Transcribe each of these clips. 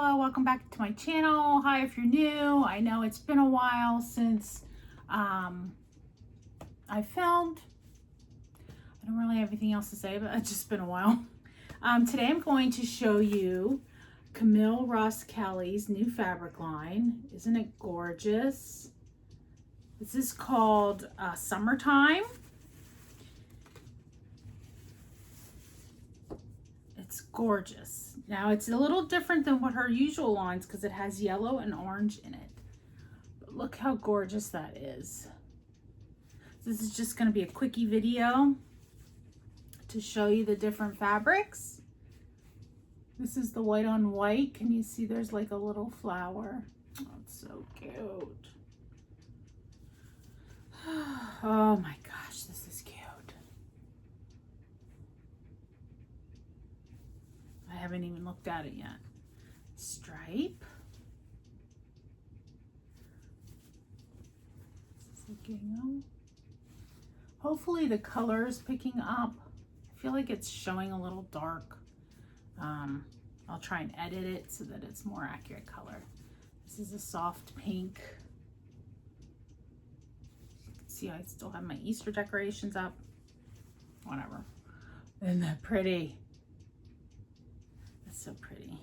hello, welcome back to my channel. Hi if you're new. I know it's been a while since I filmed. I don't really have anything else to say, but it's just been a while. Today I'm going to show you Camille Roskelley's new fabric line. Isn't it gorgeous? This is called Summertime. It's gorgeous. Now it's a little different than what her usual lines because it has yellow and orange in it. But look how gorgeous that is. This is just going to be a quickie video to show you the different fabrics. This is the white on white. Can you see there's like a little flower? Oh, it's so cute. Oh my gosh, this is cute. I haven't even looked at it yet. Stripe. This is a gingham. Hopefully the color is picking up. I feel like it's showing a little dark. I'll try and edit it so that it's more accurate color. This is a soft pink. You can see I still have my Easter decorations up. Whatever. Isn't that pretty? That's so pretty.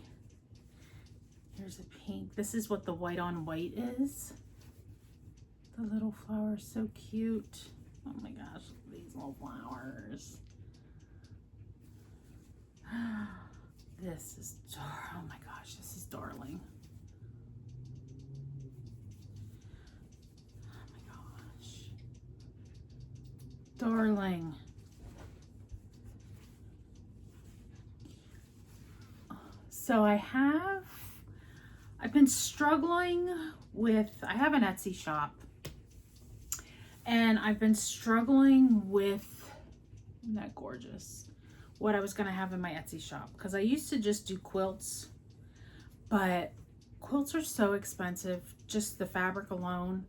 Here's a pink. This is what the white on white is. The little flower is so cute. Oh my gosh, these little flowers. This is, oh my gosh, this is darling. Oh my gosh. Darling. So I've been struggling with, I have an Etsy shop and I've been struggling with, isn't that gorgeous? What I was going to have in my Etsy shop, because I used to just do quilts, but quilts are so expensive, just the fabric alone,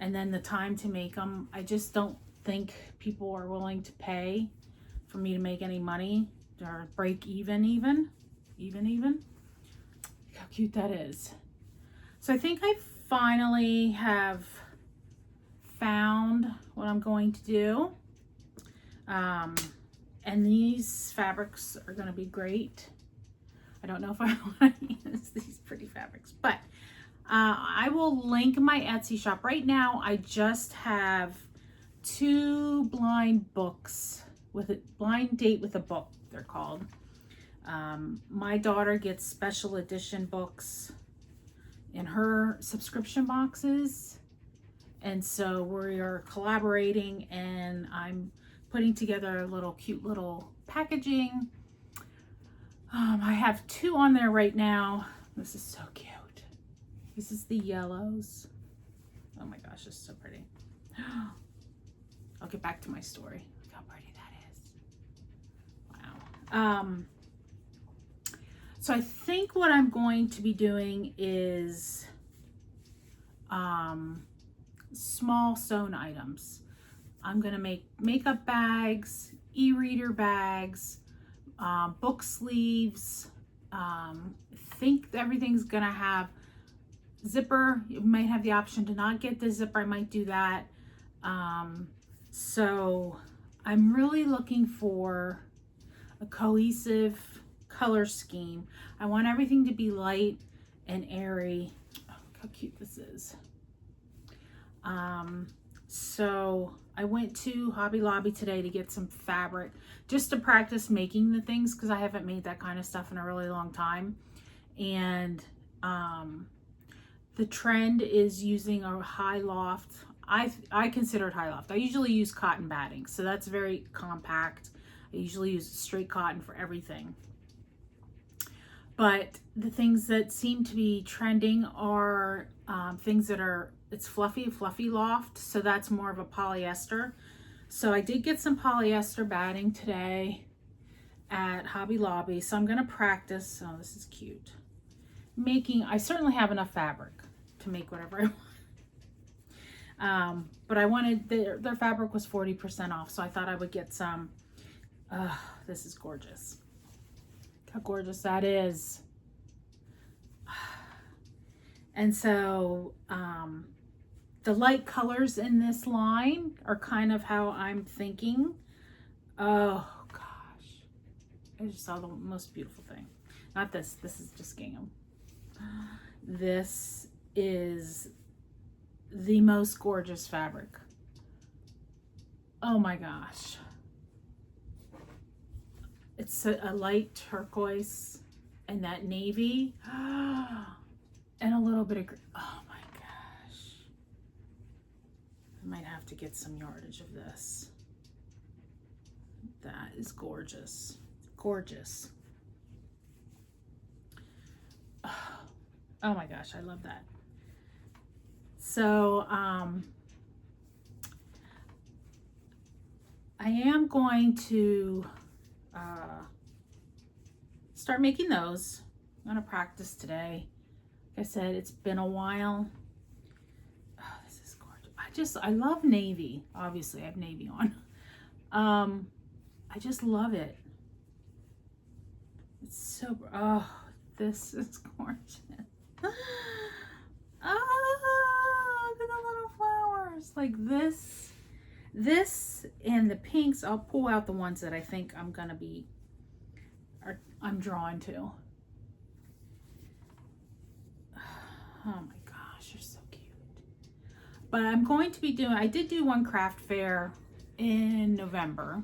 and then the time to make them. I just don't think people are willing to pay for me to make any money or break even. Look how cute that is. So I think I finally have found what I'm going to do. And these fabrics are going to be great. I don't know if I want to use these pretty fabrics, but I will link my Etsy shop. Right now, I just have 2 blind books with a blind date with a book, they're called. My daughter gets special edition books in her subscription boxes. And so we are collaborating and I'm putting together a little cute little packaging. I have 2 on there right now. This is so cute. This is the yellows. Oh my gosh, it's so pretty. I'll get back to my story. Look how pretty that is. Wow. So I think what I'm going to be doing is small sewn items. I'm gonna make makeup bags, e-reader bags, book sleeves. I think everything's gonna have zipper. You might have the option to not get the zipper. I might do that. So I'm really looking for a cohesive color scheme. I want everything to be light and airy. Oh, look how cute this is. So I went to Hobby Lobby today to get some fabric just to practice making the things because I haven't made that kind of stuff in a really long time. And the trend is using a high loft. I consider it high loft. I usually use cotton batting, so that's very compact. I usually use straight cotton for everything. But the things that seem to be trending are things that are, it's fluffy loft, so that's more of a polyester. So I did get some polyester batting today at Hobby Lobby, so I'm gonna practice. Oh, this is cute. I certainly have enough fabric to make whatever I want. But I wanted, their fabric was 40% off, so I thought I would get some. This is gorgeous. Look how gorgeous that is. And so the light colors in this line are kind of how I'm thinking. Oh gosh, I just saw the most beautiful thing. Not this, this is just gingham. This is the most gorgeous fabric. Oh my gosh. It's a light turquoise and that navy and a little bit of green. Oh my gosh. I might have to get some yardage of this. That is gorgeous. Gorgeous. Oh my gosh, I love that. So I am going to start making those. I'm going to practice today. Like I said, it's been a while. Oh, this is gorgeous. I love navy. Obviously, I have navy on. I just love it. It's so, oh, this is gorgeous. Oh, look at the little flowers. Like this and the pinks. I'll pull out the ones that I think I'm gonna be, I'm drawn to. Oh my gosh, you're so cute. But I'm going to be doing, I did do one craft fair in November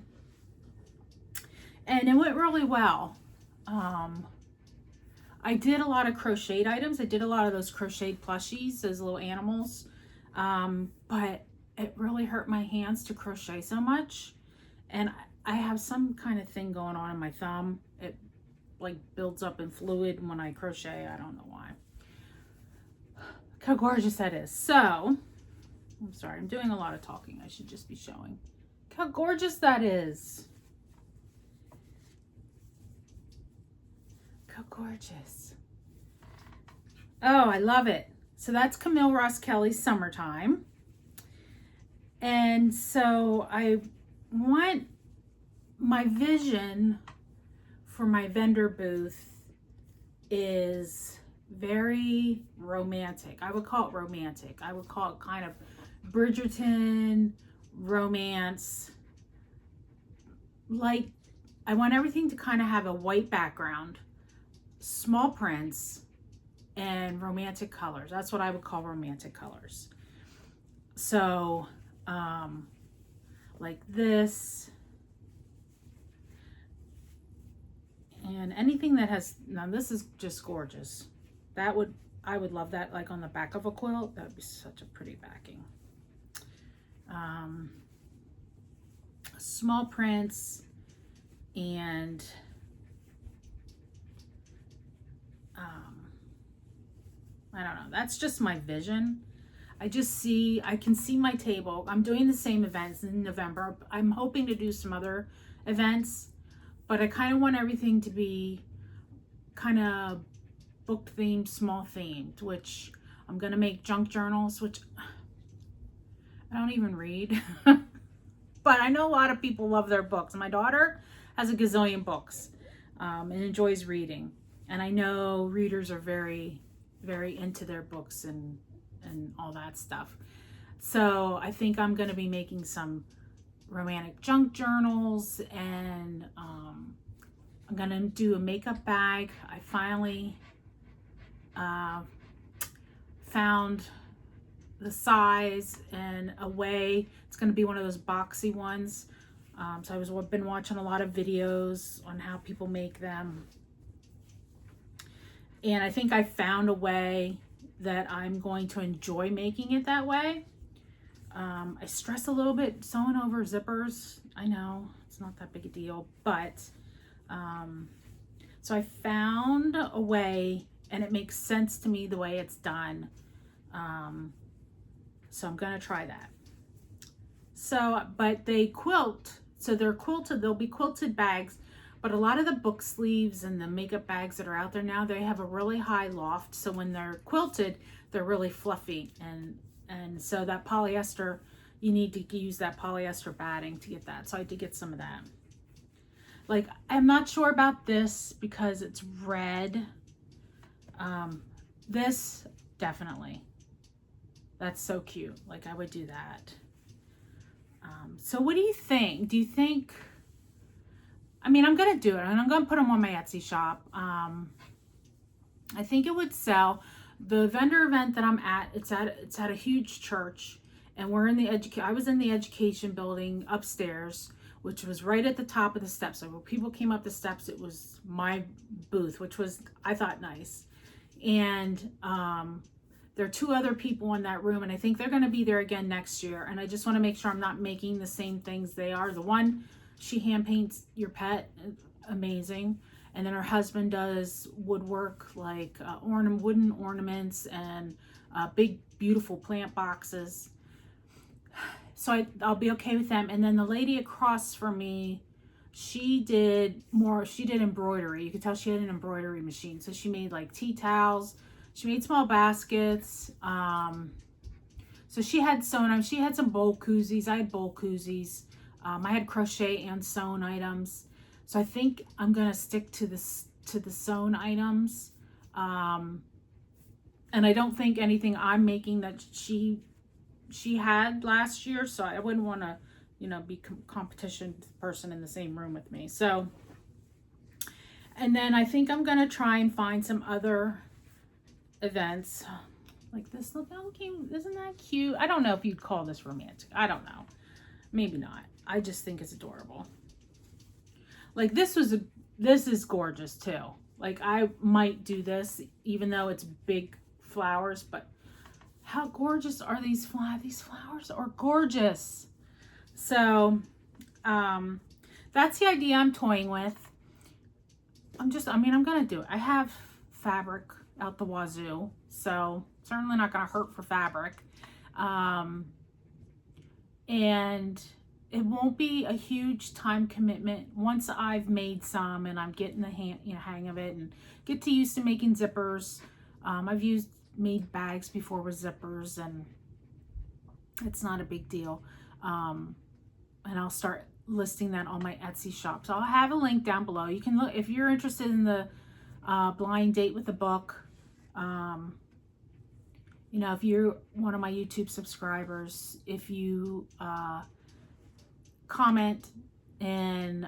and it went really well. I did a lot of crocheted items. I did a lot of those crocheted plushies, those little animals. But it really hurt my hands to crochet so much. And I have some kind of thing going on in my thumb. It like builds up in fluid when I crochet. I don't know why. Look how gorgeous that is. So, I'm sorry, I'm doing a lot of talking. I should just be showing. Look how gorgeous that is. How gorgeous. Oh, I love it. So that's Camille Roskelley's Summertime. And so I want my vision for my vendor booth is very romantic. I would call it romantic. I would call it kind of Bridgerton romance. Like, I want everything to kind of have a white background, small prints, and romantic colors. That's what I would call romantic colors. So like this, and anything that has, now this is just gorgeous. That would, I would love that like on the back of a quilt. That would be such a pretty backing. Small prints and I don't know. That's just my vision. I can see my table. I'm doing the same events in November. I'm hoping to do some other events, but I kind of want everything to be kind of book themed, small themed, which I'm going to make junk journals, which I don't even read, but I know a lot of people love their books. My daughter has a gazillion books and enjoys reading. And I know readers are very, very into their books and all that stuff. So I think I'm going to be making some romantic junk journals, and I'm going to do a makeup bag. I finally found the size and a way. It's going to be one of those boxy ones. So I've been watching a lot of videos on how people make them. And I think I found a way that I'm going to enjoy making it that way. I stress a little bit sewing over zippers. I know it's not that big a deal, but so I found a way, and it makes sense to me the way it's done. So I'm gonna try that. So, but they quilt, so they're quilted, they'll be quilted bags. But a lot of the book sleeves and the makeup bags that are out there now, they have a really high loft. So when they're quilted, they're really fluffy. And so that polyester, you need to use that polyester batting to get that. So I had to get some of that. Like, I'm not sure about this because it's red. This definitely. That's so cute. Like, I would do that. So what do you think? Do you think, I mean, I'm going to do it, and I'm going to put them on my Etsy shop. I think it would sell. The vendor event that I'm at, it's at a huge church, and we're in the I was in the education building upstairs, which was right at the top of the steps. So when people came up the steps, it was my booth, which was, I thought, nice. And there are 2 other people in that room, and I think they're going to be there again next year. And I just want to make sure I'm not making the same things they are. The one, she hand paints your pet, amazing. And then her husband does woodwork, like wooden ornaments and big, beautiful plant boxes. So I'll be okay with them. And then the lady across from me, she did embroidery. You could tell she had an embroidery machine. So she made like tea towels. She made small baskets. So she had sewn. She had some bowl koozies. I had bowl koozies. I had crochet and sewn items. So I think I'm gonna stick to the sewn items. And I don't think anything I'm making that she had last year. So I wouldn't want to, you know, be competition person in the same room with me. So, and then I think I'm gonna try and find some other events like this. Look how cute, isn't that cute? I don't know if you'd call this romantic. I don't know, maybe not. I just think it's adorable. Like this is gorgeous too. Like I might do this even though it's big flowers, but how gorgeous are these flowers? These flowers are gorgeous. So that's the idea I'm toying with. I'm gonna do it. I have fabric out the wazoo, so certainly not gonna hurt for fabric. And it won't be a huge time commitment once I've made some and I'm getting the hang of it and get used to making zippers. I've made bags before with zippers, and it's not a big deal. And I'll start listing that on my Etsy shop. So I'll have a link down below. You can look if you're interested in the blind date with the book. You know, if you're one of my YouTube subscribers, if you comment and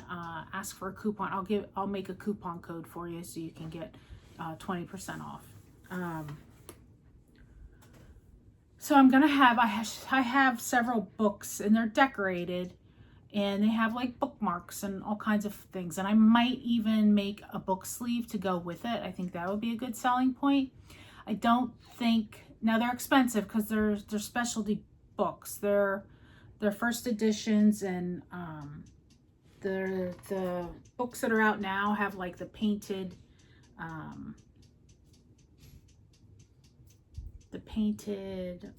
ask for a coupon, I'll make a coupon code for you so you can get 20% off. So I'm gonna have I have several books, and they're decorated, and they have like bookmarks and all kinds of things, and I might even make a book sleeve to go with it. I think that would be a good selling point. I don't think, now they're expensive because they're specialty books. They're first editions, and the books that are out now have like the painted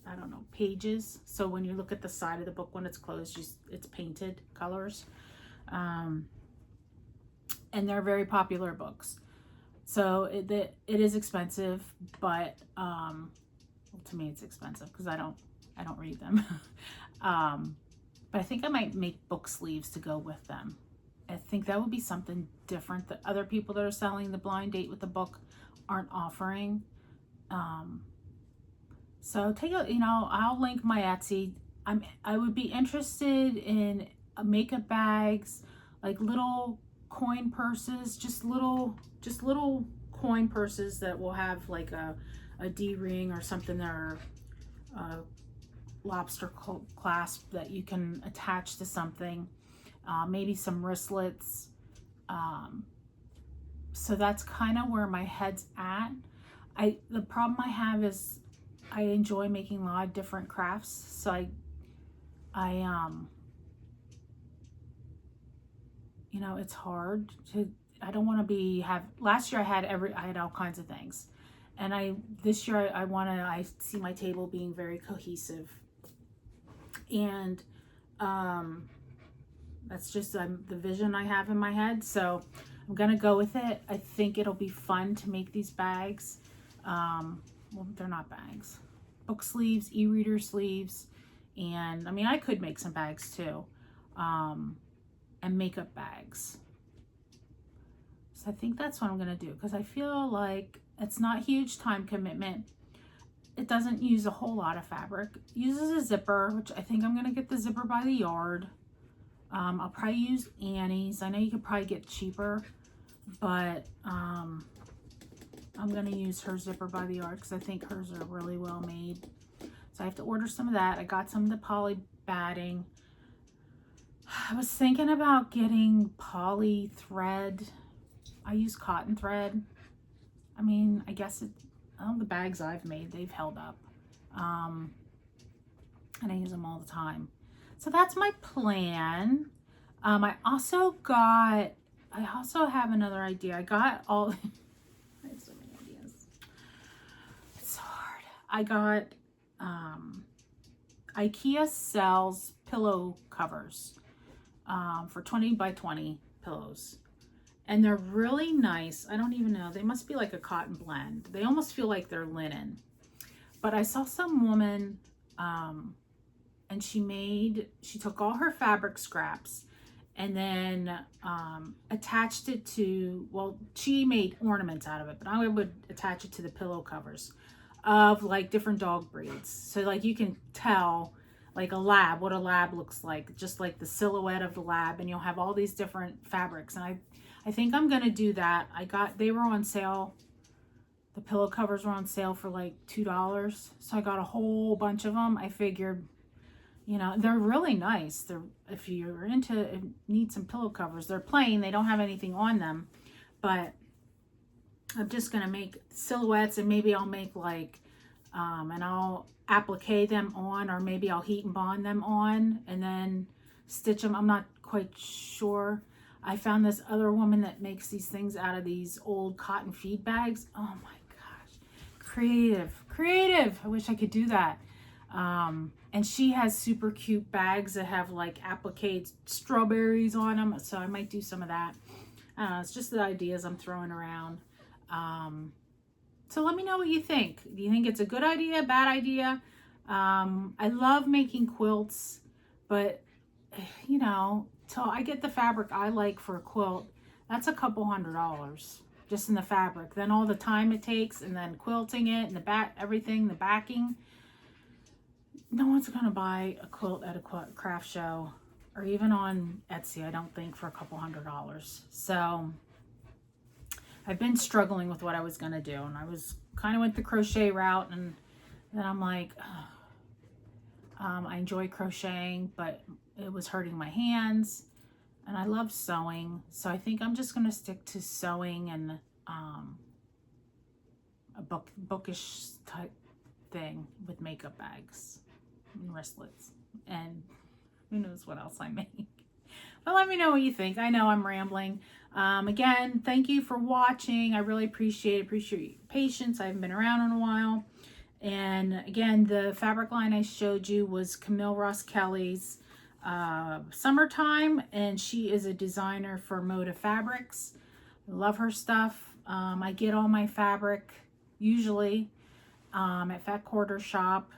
I don't know, pages. So when you look at the side of the book when it's closed, it's painted colors. And they're very popular books. So it is expensive, but well, to me it's expensive because I don't read them. But I think I might make book sleeves to go with them. I think that would be something different that other people that are selling the blind date with the book aren't offering. So take a, I'll link my Etsy. I would be interested in makeup bags, like little coin purses, just little coin purses that will have like a D-ring or something, that are lobster clasp that you can attach to something. Maybe some wristlets. So that's kind of where my head's at. The problem I have is I enjoy making a lot of different crafts. So it's hard to, I don't want to last year I had all kinds of things. And this year I see my table being very cohesive. And that's just the vision I have in my head. So I'm going to go with it. I think it'll be fun to make these bags. Well, they're not bags. Book sleeves, e-reader sleeves. And I could make some bags too. And makeup bags. So I think that's what I'm going to do, because I feel like it's not huge time commitment. it doesn't use a whole lot of fabric. It uses a zipper, which I think I'm going to get the zipper by the yard. I'll probably use Annie's. I know you could probably get cheaper, but I'm going to use her zipper by the yard because I think hers are really well made. So I have to order some of that. I got some of the poly batting. I was thinking about getting poly thread. I use cotton thread. I mean, I guess all the bags I've made, they've held up. And I use them all the time. So that's my plan. I also have another idea. I got all, I have so many ideas. It's so hard. I got, IKEA sells pillow covers, for 20 by 20 pillows. And they're really nice. I don't even know. They must be like a cotton blend. They almost feel like they're linen. But I saw some woman, and she took all her fabric scraps and then attached it to, well, she made ornaments out of it, but I would attach it to the pillow covers of like different dog breeds. So like you can tell like a lab, what a lab looks like, just like the silhouette of the lab, and you'll have all these different fabrics. And I think I'm gonna do that. They were on sale. The pillow covers were on sale for like $2. So I got a whole bunch of them. I figured, you know, they're really nice. If you're need some pillow covers, they're plain. They don't have anything on them, but I'm just gonna make silhouettes, and maybe I'll make like, and I'll applique them on, or maybe I'll heat and bond them on and then stitch them. I'm not quite sure. I found this other woman that makes these things out of these old cotton feed bags. Oh my gosh, creative. I wish I could do that. And she has super cute bags that have like appliqued strawberries on them. So I might do some of that. I don't know, it's just the ideas I'm throwing around. So let me know what you think. Do you think it's a good idea, bad idea? I love making quilts, but you know, till I get the fabric I like for a quilt, that's a couple $100 just in the fabric. Then all the time it takes, and then quilting it, and everything, the backing. No one's gonna buy a quilt at a craft show or even on Etsy, I don't think, for a couple $100. So I've been struggling with what I was gonna do, and I was kind of went the crochet route, and then I'm like, I enjoy crocheting, but it was hurting my hands, and I love sewing. So I think I'm just gonna stick to sewing and a bookish type thing with makeup bags and wristlets, and who knows what else I make. But let me know what you think. I know I'm rambling. Again, thank you for watching. I really appreciate your patience. I haven't been around in a while. And again, the fabric line I showed you was Camille Roskelley's Summertime, and she is a designer for Moda Fabrics. I love her stuff. I get all my fabric usually at Fat Quarter Shop,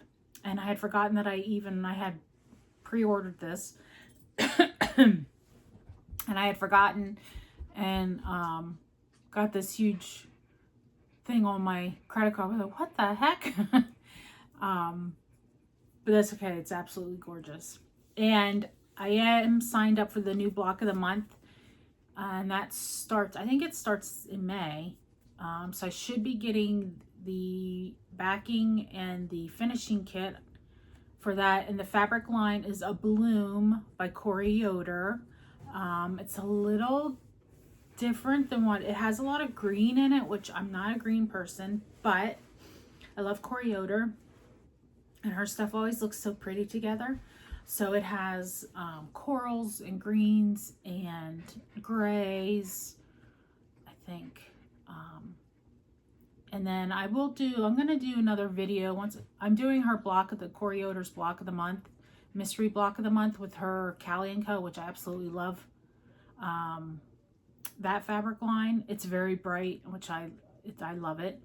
and I had forgotten that I had pre-ordered this. And I had forgotten, and got this huge thing on my credit card. I was like, what the heck? But that's okay. It's absolutely gorgeous. And I am signed up for the new block of the month. And that starts, I think it starts in May. So I should be getting the backing and the finishing kit for that. And the fabric line is A Bloom by Corey Yoder. It's a little different than what, it has a lot of green in it, which I'm not a green person, but I love Corey Yoder, and her stuff always looks so pretty together. So it has corals and greens and grays, I think. And then I'm going to do another video once I'm doing her block of the Corey Yoder's block of the month, mystery block of the month with her Callie & Co, which I absolutely love. That fabric line, it's very bright, which I love it.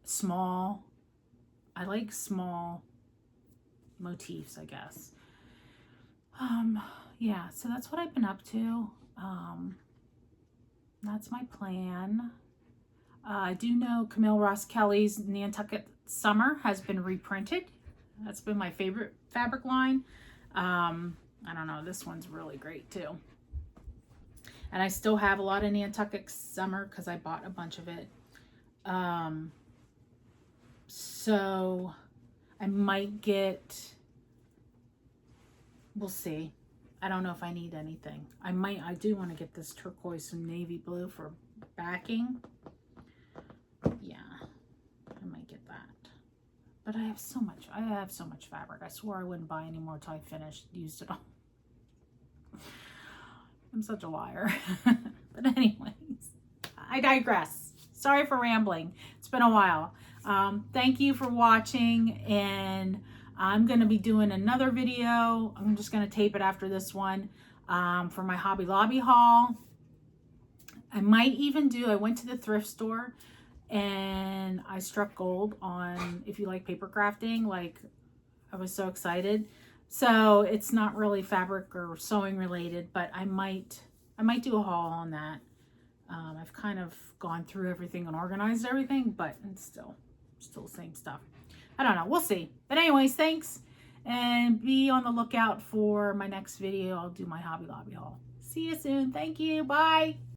Small, I like small motifs, I guess. Yeah, so that's what I've been up to. That's my plan. I do know Camille Roskelley's Nantucket Summer has been reprinted. That's been my favorite fabric line. I don't know, this one's really great too. And I still have a lot of Nantucket Summer because I bought a bunch of it. So I might get, we'll see. I don't know if I need anything. I do want to get this turquoise and navy blue for backing. Yeah, I might get that. But I have so much fabric. I swore I wouldn't buy any more until I used it all. I'm such a liar. But anyways, I digress. Sorry for rambling. It's been a while. Thank you for watching, and I'm going to be doing another video. I'm just going to tape it after this one for my Hobby Lobby haul. I might even I went to the thrift store and I struck gold on, if you like paper crafting, like I was so excited. So it's not really fabric or sewing related, but I might do a haul on that. I've kind of gone through everything and organized everything, but it's still the same stuff. I don't know. We'll see. But anyways, thanks. And be on the lookout for my next video. I'll do my Hobby Lobby haul. See you soon. Thank you. Bye.